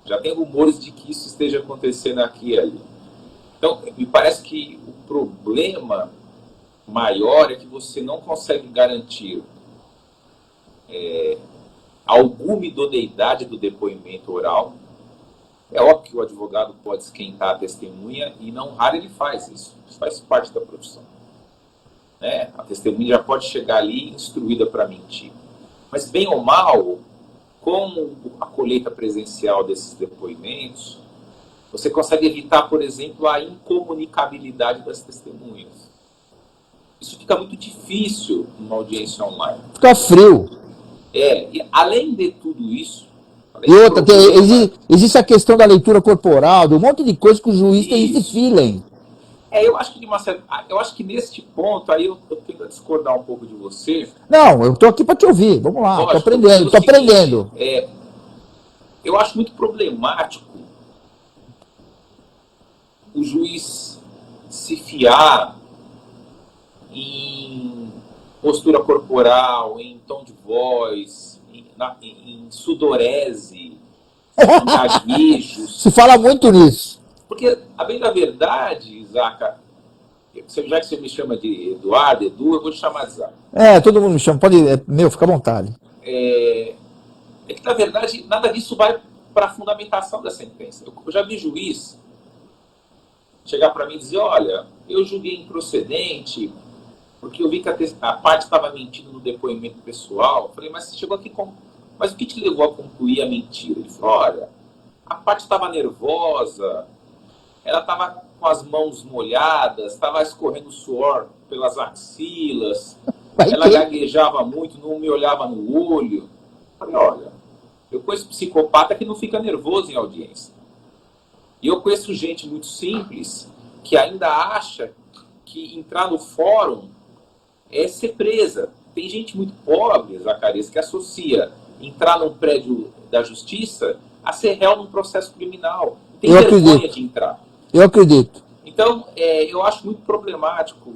Speaker 6: Já tem rumores de que isso esteja acontecendo aqui e ali. Então, me parece que o problema maior é que você não consegue garantir alguma idoneidade do depoimento oral. É óbvio que o advogado pode esquentar a testemunha e não raro ele faz isso. Isso faz parte da profissão. Né? A testemunha já pode chegar ali instruída para mentir. Mas, bem ou mal, com a colheita presencial desses depoimentos, você consegue evitar, por exemplo, a incomunicabilidade das testemunhas. Isso fica muito difícil numa audiência online.
Speaker 5: Fica frio.
Speaker 6: E além de tudo isso...
Speaker 5: E outra, existe a questão da leitura corporal, de um monte de coisa que o juiz tem esse feeling.
Speaker 6: Eu acho que eu acho que neste ponto, aí eu tenho que discordar um pouco de você.
Speaker 5: Não, eu estou aqui para te ouvir, vamos lá, estou aprendendo.
Speaker 6: Eu acho muito problemático o juiz se fiar em postura corporal, em tom de voz, em sudorese, em gaguejos.
Speaker 5: Se fala muito nisso.
Speaker 6: Porque, a bem da verdade, Zaca, já que você me chama de Eduardo, Edu, eu vou te chamar de Zaca.
Speaker 5: Todo mundo me chama, fica à vontade.
Speaker 6: É que, na verdade, nada disso vai para a fundamentação da sentença. Eu já vi juiz chegar para mim e dizer, olha, eu julguei improcedente porque eu vi que a parte estava mentindo no depoimento pessoal. Eu falei, mas você chegou aqui com... Mas o que te levou a concluir a mentira? Ele falou, olha, a parte estava nervosa, ela estava com as mãos molhadas, estava escorrendo suor pelas axilas, ela gaguejava muito, não me olhava no olho. Eu falei, olha, eu conheço psicopata que não fica nervoso em audiência. E eu conheço gente muito simples que ainda acha que entrar no fórum é ser presa. Tem gente muito pobre, Zacarias, que associa entrar num prédio da justiça a ser réu num processo criminal. Tem vergonha de entrar.
Speaker 5: Eu acredito.
Speaker 6: Então, eu acho muito problemático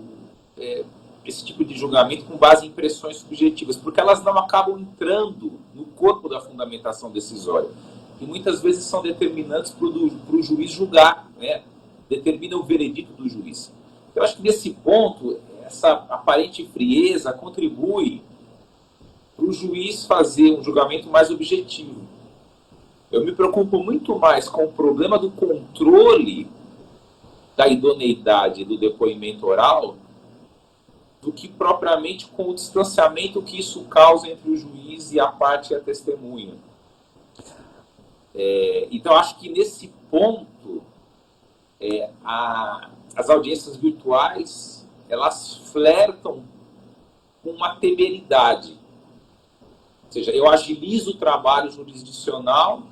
Speaker 6: esse tipo de julgamento com base em impressões subjetivas, porque elas não acabam entrando no corpo da fundamentação decisória. E muitas vezes são determinantes para o juiz julgar, né? Determina o veredito do juiz. Eu acho que nesse ponto, essa aparente frieza contribui para o juiz fazer um julgamento mais objetivo. Eu me preocupo muito mais com o problema do controle da idoneidade do depoimento oral do que propriamente com o distanciamento que isso causa entre o juiz e a parte e a testemunha. Então, acho que nesse ponto, as audiências virtuais, elas flertam com uma temeridade. Ou seja, eu agilizo o trabalho jurisdicional,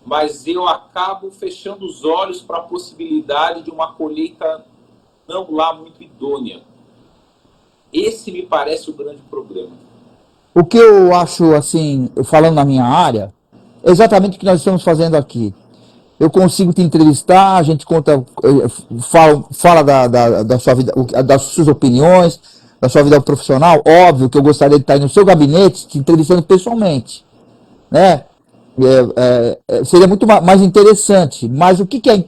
Speaker 6: mas eu acabo fechando os olhos para a possibilidade de uma colheita não lá muito idônea. Esse me parece o grande problema.
Speaker 5: O que eu acho, assim, falando na minha área, é exatamente o que nós estamos fazendo aqui. Eu consigo te entrevistar, a gente conta, fala da sua vida, das suas opiniões, da sua vida profissional. Óbvio que eu gostaria de estar aí no seu gabinete te entrevistando pessoalmente, né? Seria muito mais interessante. Mas o que é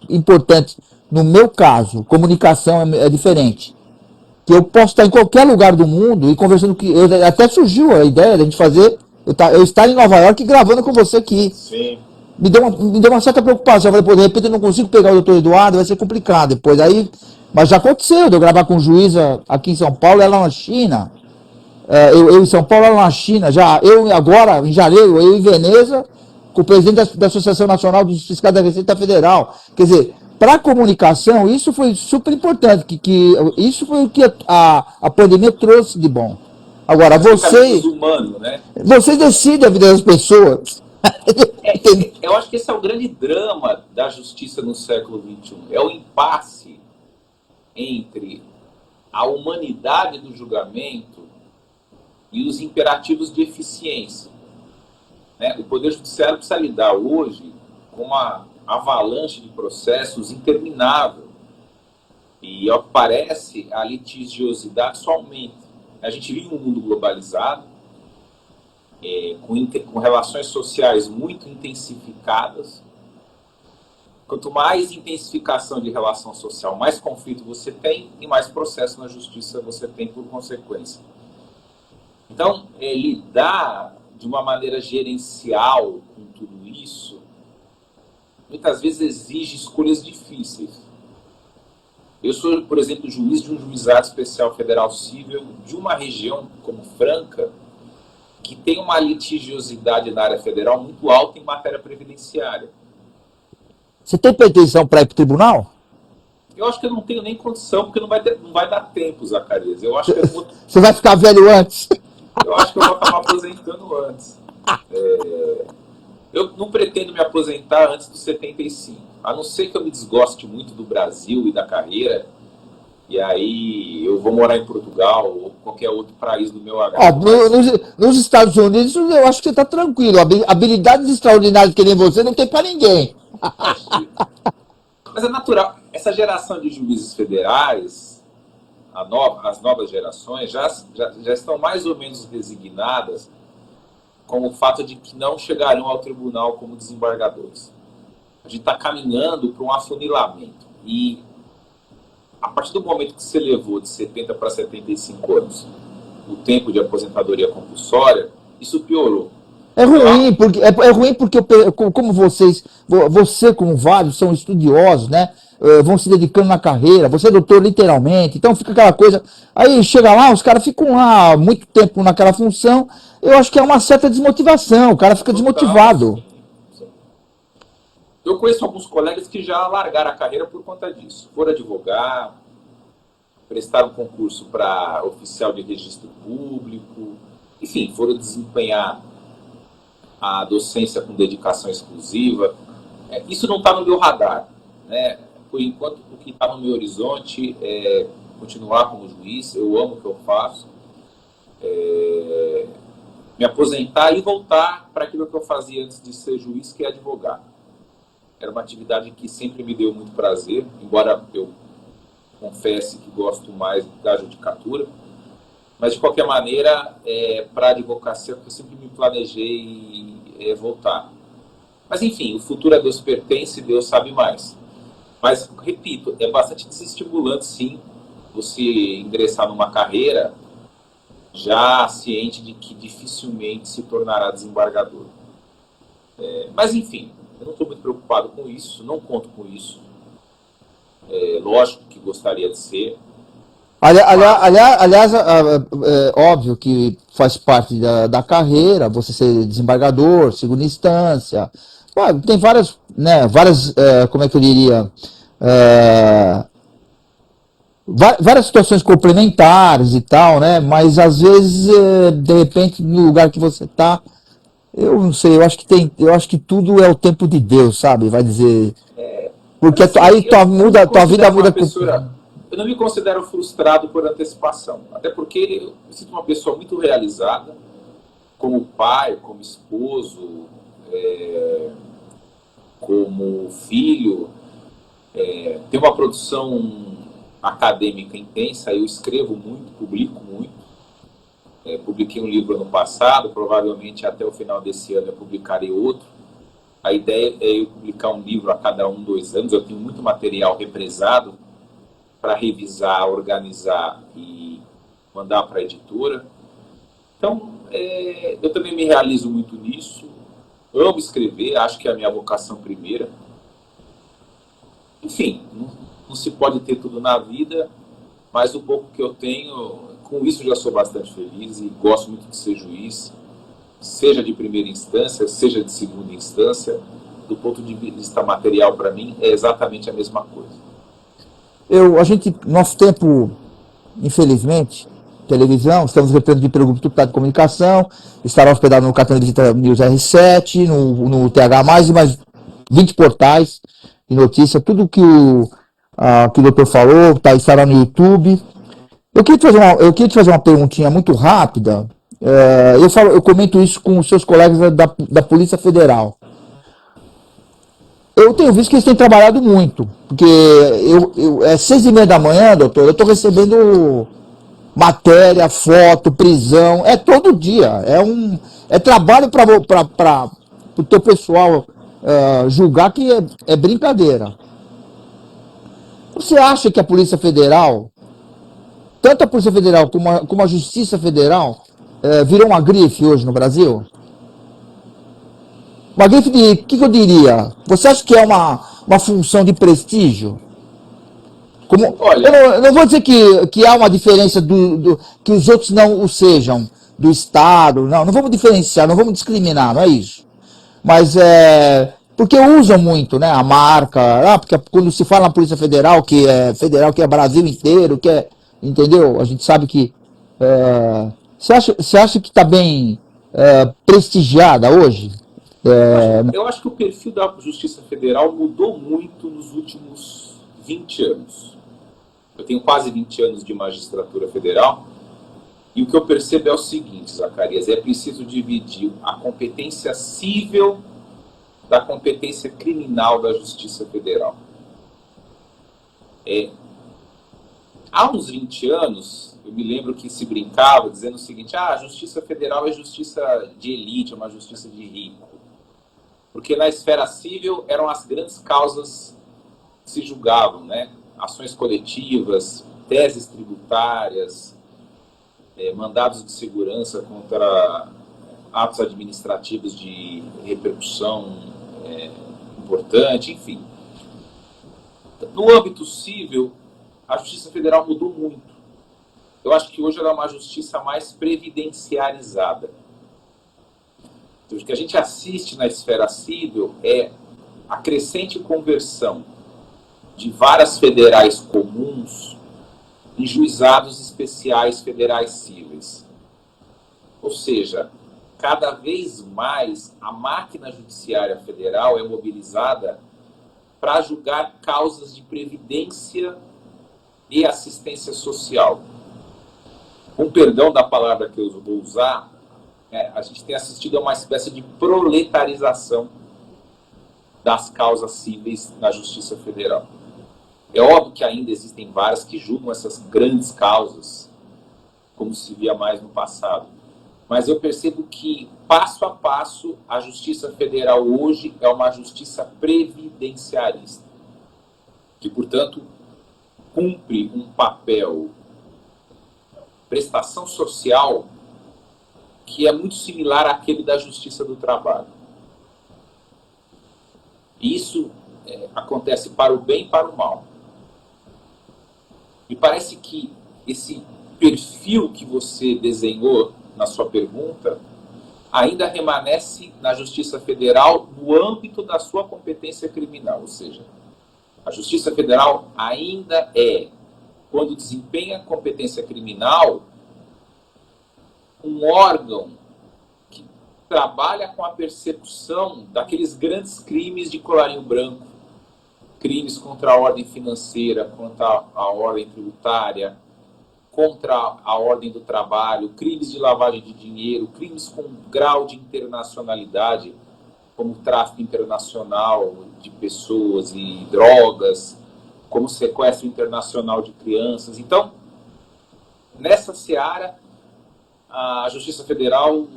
Speaker 5: importante? No meu caso, comunicação é diferente. Que eu posso estar em qualquer lugar do mundo e conversando que até surgiu a ideia de a gente fazer, eu estar em Nova York gravando com você aqui.
Speaker 6: Sim.
Speaker 5: Me deu uma certa preocupação. Eu falei, pô, de repente eu não consigo pegar o doutor Eduardo, vai ser complicado depois. Mas já aconteceu de eu gravar com o juiz aqui em São Paulo, ela na China. Eu em São Paulo, ela na China. Eu agora, em janeiro, eu em Veneza, com o presidente da Associação Nacional dos Fiscais da Receita Federal. Quer dizer, para a comunicação, isso foi super importante, isso foi o que a pandemia trouxe de bom. Agora,
Speaker 6: humano, né?
Speaker 5: Você decide a vida das pessoas.
Speaker 6: Eu acho que esse é o grande drama da justiça no século XXI. É o impasse entre a humanidade do julgamento e os imperativos de eficiência. Né? O Poder Judiciário precisa lidar hoje com uma avalanche de processos interminável. E, ao que parece, a litigiosidade só aumenta. A gente vive um mundo globalizado, com relações sociais muito intensificadas. Quanto mais intensificação de relação social, mais conflito você tem e mais processo na justiça você tem por consequência. Então, lidar de uma maneira gerencial com tudo isso, muitas vezes exige escolhas difíceis. Eu sou, por exemplo, juiz de um juizado especial federal civil de uma região como Franca, que tem uma litigiosidade na área federal muito alta em matéria previdenciária.
Speaker 5: Você tem pretensão para ir para o tribunal?
Speaker 6: Eu acho que eu não tenho nem condição, porque não vai dar tempo, Zacarias. Eu acho que
Speaker 5: Você vai ficar velho antes?
Speaker 6: Eu acho que eu vou acabar aposentando antes. Eu não pretendo me aposentar antes dos 75. A não ser que eu me desgoste muito do Brasil e da carreira, e aí eu vou morar em Portugal ou qualquer outro país do meu agrado.
Speaker 5: Nos Estados Unidos, eu acho que você está tranquilo. Habilidades extraordinárias que nem você não tem para ninguém.
Speaker 6: Mas é natural. Essa geração de juízes federais, as novas gerações, já estão mais ou menos resignadas com o fato de que não chegarão ao tribunal como desembargadores. A gente está caminhando para um afunilamento. E a partir do momento que você levou de 70 para 75 anos o tempo de aposentadoria compulsória, isso piorou.
Speaker 5: É ruim porque como você como vários são estudiosos, né? Vão se dedicando na carreira, você é doutor literalmente, então fica aquela coisa, aí chega lá, os caras ficam lá muito tempo naquela função, eu acho que é uma certa desmotivação, o cara fica desmotivado.
Speaker 6: Sim. Eu conheço alguns colegas que já largaram a carreira por conta disso, foram advogar, prestaram concurso para oficial de registro público, enfim, foram desempenhar a docência com dedicação exclusiva. Isso não está no meu radar, né? Por enquanto, o que está no meu horizonte é continuar como juiz. Eu amo o que eu faço, me aposentar e voltar para aquilo que eu fazia antes de ser juiz, que é advogar. Era uma atividade que sempre me deu muito prazer, embora eu confesse que gosto mais da judicatura. Mas, de qualquer maneira, para a advocacia, eu sempre me planejei voltar. Mas, enfim, o futuro a Deus pertence e Deus sabe mais. Mas, repito, é bastante desestimulante, sim, você ingressar numa carreira já ciente de que dificilmente se tornará desembargador. Mas, enfim, eu não estou muito preocupado com isso, não conto com isso. Lógico que gostaria de ser.
Speaker 5: Aliás, óbvio que faz parte da carreira, você ser desembargador, segunda instância, tem várias, como é que eu diria, várias situações complementares e tal, né? Mas às vezes, de repente, no lugar que você está, eu não sei, eu acho que tudo é o tempo de Deus, sabe? Vai dizer, porque assim, aí tua vida muda.
Speaker 6: Eu não me considero frustrado por antecipação, até porque eu me sinto uma pessoa muito realizada, como pai, como esposo, como filho. Tenho uma produção acadêmica intensa, eu escrevo muito, publico muito. Publiquei um livro ano passado, provavelmente até o final desse ano eu publicarei outro. A ideia é eu publicar um livro a cada 2 anos, eu tenho muito material represado para revisar, organizar e mandar para a editora. Então, eu também me realizo muito nisso. Amo escrever, acho que é a minha vocação primeira. Enfim, não se pode ter tudo na vida, mas o pouco que eu tenho, com isso já sou bastante feliz e gosto muito de ser juiz, seja de primeira instância, seja de segunda instância. do ponto de vista material, para mim, é exatamente a mesma coisa.
Speaker 5: Nosso tempo, infelizmente, televisão, estamos representados pelo Grupo Tutado de Comunicação, estará hospedado no Catena Visita News R7, no TH+, e mais 20 portais de notícia, tudo que o doutor falou, estará no YouTube. Eu queria te fazer uma perguntinha muito rápida. Eu comento isso com os seus colegas da Polícia Federal. Eu tenho visto que eles têm trabalhado muito, porque é 6h30 da manhã, doutor, eu estou recebendo matéria, foto, prisão, é todo dia. É trabalho para o teu pessoal julgar que é brincadeira. Você acha que a Polícia Federal, tanto a Polícia Federal como a Justiça Federal, virou uma grife hoje no Brasil? Uma grife de, o que eu diria? Você acha que é uma função de prestígio?
Speaker 6: Olha,
Speaker 5: eu não vou dizer que há uma diferença que os outros não o sejam, do Estado, não vamos diferenciar, não vamos discriminar, não é isso. Mas porque usam muito, né, a marca, porque quando se fala na Polícia Federal, que é Brasil inteiro, entendeu? A gente sabe que... Você acha que está bem prestigiada hoje?
Speaker 6: Eu acho que o perfil da Justiça Federal mudou muito nos últimos 20 anos. Eu tenho quase 20 anos de magistratura federal e o que eu percebo é o seguinte, Zacarias, é preciso dividir a competência cível da competência criminal da Justiça Federal. Há uns 20 anos, eu me lembro que se brincava dizendo o seguinte, a Justiça Federal é justiça de elite, é uma justiça de rico. Porque na esfera civil eram as grandes causas que se julgavam, né? Ações coletivas, teses tributárias, mandados de segurança contra atos administrativos de repercussão importante, enfim. No âmbito civil, a Justiça Federal mudou muito. Eu acho que hoje ela é uma justiça mais previdenciarizada. O que a gente assiste na esfera civil é a crescente conversão de varas federais comuns em juizados especiais federais cíveis. Ou seja, cada vez mais a máquina judiciária federal é mobilizada para julgar causas de previdência e assistência social. Com perdão da palavra que eu vou usar, a gente tem assistido a uma espécie de proletarização das causas cíveis na Justiça Federal. É óbvio que ainda existem várias que julgam essas grandes causas, como se via mais no passado. Mas eu percebo que, passo a passo, a Justiça Federal hoje é uma justiça previdenciarista, que, portanto, cumpre um papel prestação social que é muito similar àquele da Justiça do Trabalho. E isso acontece para o bem e para o mal. Me parece que esse perfil que você desenhou na sua pergunta ainda permanece na Justiça Federal no âmbito da sua competência criminal. Ou seja, a Justiça Federal ainda quando desempenha competência criminal, um órgão que trabalha com a persecução daqueles grandes crimes de colarinho branco, crimes contra a ordem financeira, contra a ordem tributária, contra a ordem do trabalho, crimes de lavagem de dinheiro, crimes com grau de internacionalidade, como tráfico internacional de pessoas e drogas, como sequestro internacional de crianças. Então, nessa seara, a Justiça Federal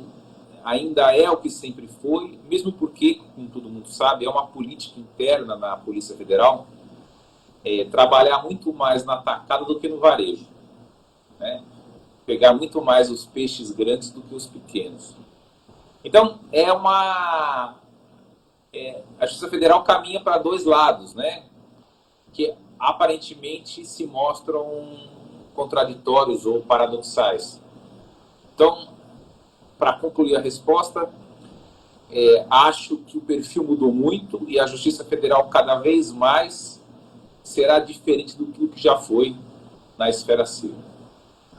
Speaker 6: ainda é o que sempre foi, mesmo porque, como todo mundo sabe, é uma política interna na Polícia Federal trabalhar muito mais na atacada do que no varejo, né? Pegar muito mais os peixes grandes do que os pequenos. Então, a Justiça Federal caminha para dois lados, né? Que aparentemente se mostram contraditórios ou paradoxais. Então, para concluir a resposta, acho que o perfil mudou muito e a Justiça Federal cada vez mais será diferente do que já foi na esfera civil.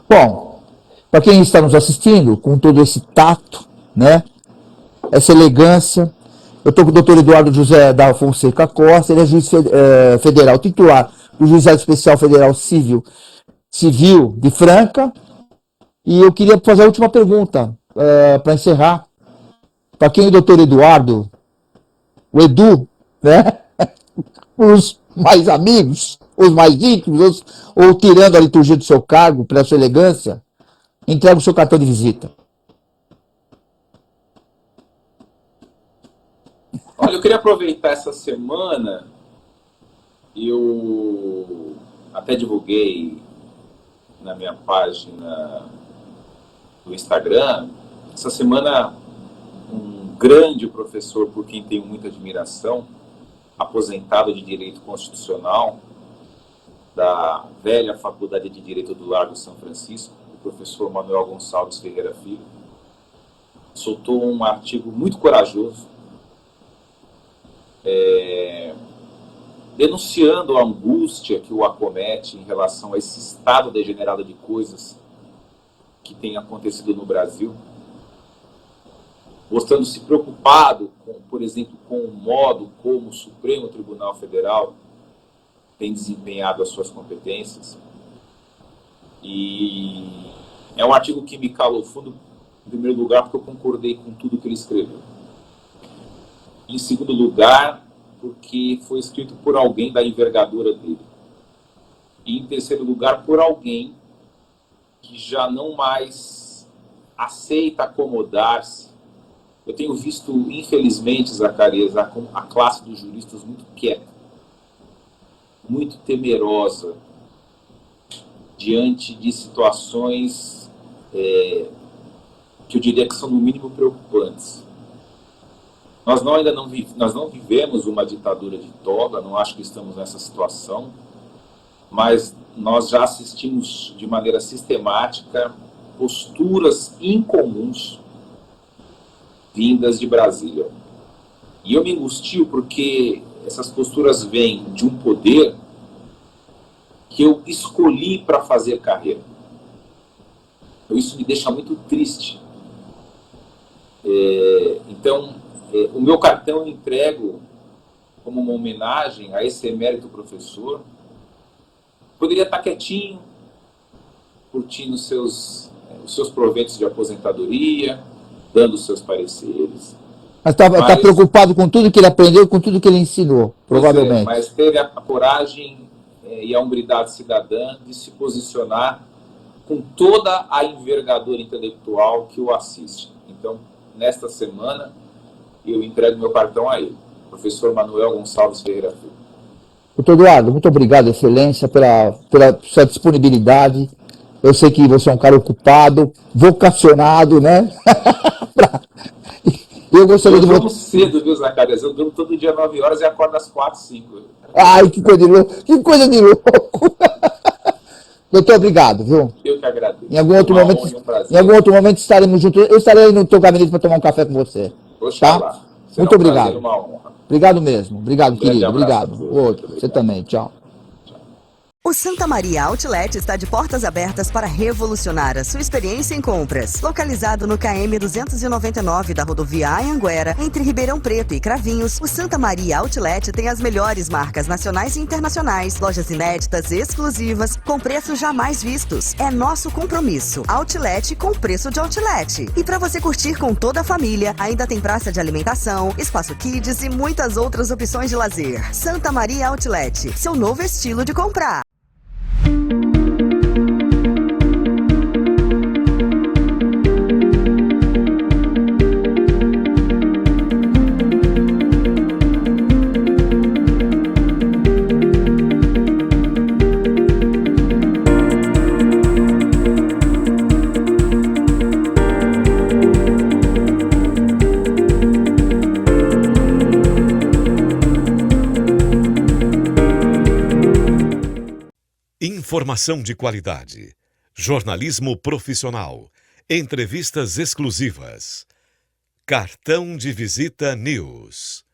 Speaker 5: Bom, para quem está nos assistindo, com todo esse tato, né, essa elegância, eu estou com o doutor Eduardo José da Fonseca Costa, ele é juiz federal titular do Juizado Especial Federal Civil de Franca, e eu queria fazer a última pergunta, para encerrar. Para quem o doutor Eduardo, o Edu, né, os mais amigos, os mais íntimos, ou tirando a liturgia do seu cargo, pela sua elegância, entrega o seu cartão de visita.
Speaker 6: Olha, eu queria aproveitar essa semana, eu até divulguei na minha página do Instagram, essa semana um grande professor por quem tenho muita admiração, aposentado de Direito Constitucional, da velha Faculdade de Direito do Largo São Francisco, o professor Manuel Gonçalves Ferreira Filho, soltou um artigo muito corajoso, denunciando a angústia que o acomete em relação a esse estado degenerado de coisas que tem acontecido no Brasil, mostrando-se preocupado, por exemplo, com o modo como o Supremo Tribunal Federal tem desempenhado as suas competências. E é um artigo que me calou fundo, em primeiro lugar, porque eu concordei com tudo que ele escreveu. Em segundo lugar, porque foi escrito por alguém da envergadura dele. E em terceiro lugar, por alguém que já não mais aceita acomodar-se. Eu tenho visto, infelizmente, Zacarias, a classe dos juristas muito quieta, muito temerosa diante de situações que eu diria que são, no mínimo, preocupantes. Nós não vivemos uma ditadura de toga, não acho que estamos nessa situação, mas nós já assistimos de maneira sistemática posturas incomuns vindas de Brasília. E eu me angustio porque essas posturas vêm de um poder que eu escolhi para fazer carreira. Então, isso me deixa muito triste. Então, o meu cartão eu entrego como uma homenagem a esse emérito professor. Poderia estar quietinho, curtindo os seus proventos de aposentadoria, dando os seus pareceres.
Speaker 5: Mas está preocupado com tudo que ele aprendeu, com tudo que ele ensinou, provavelmente.
Speaker 6: Mas teve a coragem e a hombridade cidadã de se posicionar com toda a envergadura intelectual que o assiste. Então, nesta semana, eu entrego meu cartão a ele, professor Manuel Gonçalves Ferreira Filho.
Speaker 5: Doutor Eduardo, muito obrigado, Excelência, pela sua disponibilidade. Eu sei que você é um cara ocupado, vocacionado, né? Eu gostaria de...
Speaker 6: Eu durmo cedo, viu, Zacarias? Eu durmo todo dia 9 horas e acordo às 4, 5.
Speaker 5: Ai, que coisa de louco! Que coisa de louco! Doutor, obrigado, viu?
Speaker 6: Eu que agradeço.
Speaker 5: Em algum outro momento estaremos juntos. Eu estarei aí no teu gabinete para tomar um café com você.
Speaker 6: Oxalá.
Speaker 5: Tá? Muito obrigado.
Speaker 6: Uma honra.
Speaker 5: Obrigado mesmo. Obrigado, querido.
Speaker 6: Abraço.
Speaker 5: Obrigado. Outro. Você também. Tchau.
Speaker 3: O Santa Maria Outlet está de portas abertas para revolucionar a sua experiência em compras. Localizado no KM 299 da rodovia Anhanguera, entre Ribeirão Preto e Cravinhos, o Santa Maria Outlet tem as melhores marcas nacionais e internacionais, lojas inéditas e exclusivas, com preços jamais vistos. É nosso compromisso. Outlet com preço de outlet. E para você curtir com toda a família, ainda tem praça de alimentação, espaço kids e muitas outras opções de lazer. Santa Maria Outlet, seu novo estilo de comprar.
Speaker 1: Informação de qualidade, jornalismo profissional, entrevistas exclusivas. Cartão de Visita News.